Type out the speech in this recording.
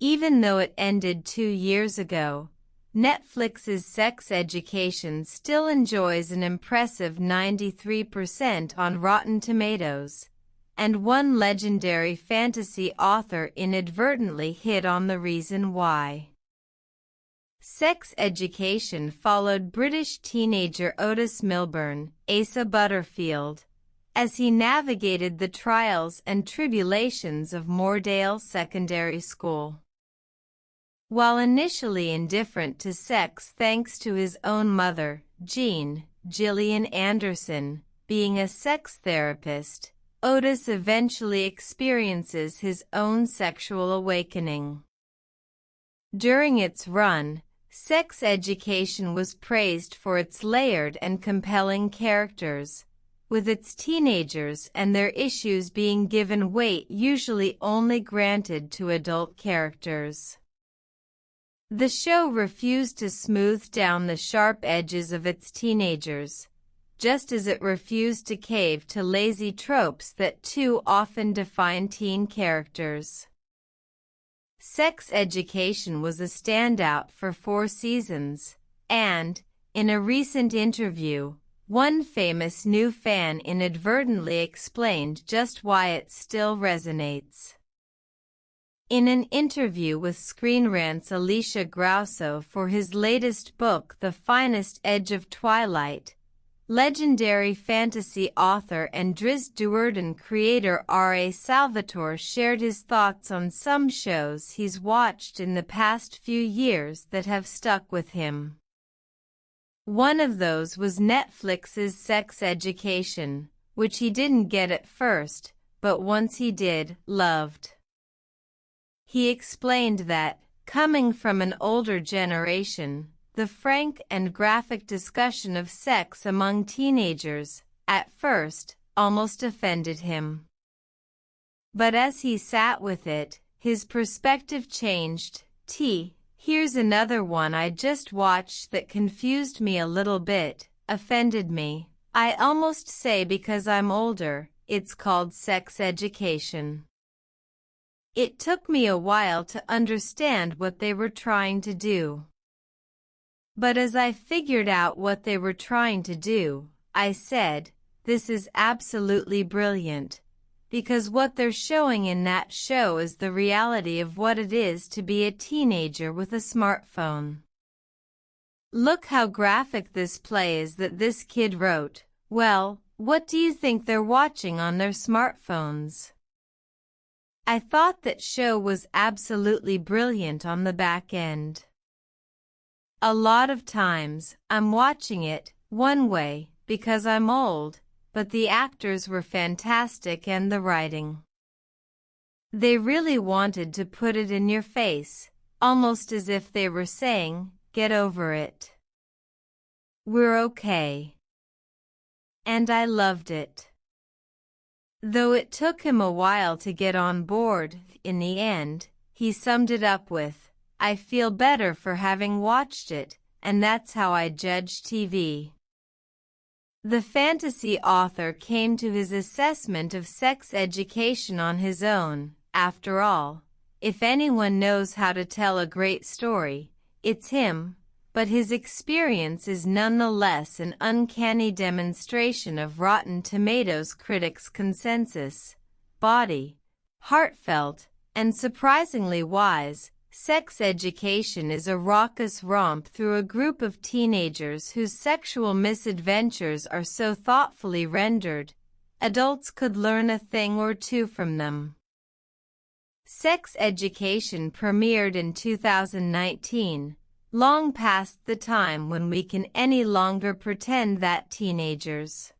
Even though it ended 2 years ago, Netflix's Sex Education still enjoys an impressive 93% on Rotten Tomatoes, and one legendary fantasy author inadvertently hit on the reason why. Sex Education followed British teenager Otis Milburn, Asa Butterfield, as he navigated the trials and tribulations of Moordale Secondary School. While initially indifferent to sex thanks to his own mother, Gillian Anderson, being a sex therapist, Otis eventually experiences his own sexual awakening. During its run, Sex Education was praised for its layered and compelling characters, with its teenagers and their issues being given weight usually only granted to adult characters. The show refused to smooth down the sharp edges of its teenagers, just as it refused to cave to lazy tropes that too often define teen characters. Sex Education was a standout for 4 seasons, and, in a recent interview, one famous new fan inadvertently explained just why it still resonates. In an interview with Screen Rant's Alicia Grosso for his latest book The Finest Edge of Twilight, legendary fantasy author and Drizzt Do'Urden creator R.A. Salvatore shared his thoughts on some shows he's watched in the past few years that have stuck with him. One of those was Netflix's Sex Education, which he didn't get at first, but once he did, loved. He explained that, coming from an older generation, the frank and graphic discussion of sex among teenagers, at first, almost offended him. But as he sat with it, his perspective changed. Here's another one I just watched that confused me a little bit, offended me. I almost say because I'm older, it's called Sex Education. It took me a while to understand what they were trying to do. But as I figured out what they were trying to do, I said, this is absolutely brilliant, because what they're showing in that show is the reality of what it is to be a teenager with a smartphone. Look how graphic this play is that this kid wrote. Well, what do you think they're watching on their smartphones? I thought that show was absolutely brilliant on the back end. A lot of times, I'm watching it, one way, because I'm old, but the actors were fantastic and the writing. They really wanted to put it in your face, almost as if they were saying, get over it. We're okay. And I loved it. Though it took him a while to get on board, in the end, he summed it up with, I feel better for having watched it, and that's how I judge TV. The fantasy author came to his assessment of Sex Education on his own. After all, if anyone knows how to tell a great story, it's him, but his experience is nonetheless an uncanny demonstration of Rotten Tomatoes critics' consensus. Bawdy, heartfelt, and surprisingly wise, Sex Education is a raucous romp through a group of teenagers whose sexual misadventures are so thoughtfully rendered, adults could learn a thing or two from them. Sex Education premiered in 2019, long past the time when we can any longer pretend that teenagers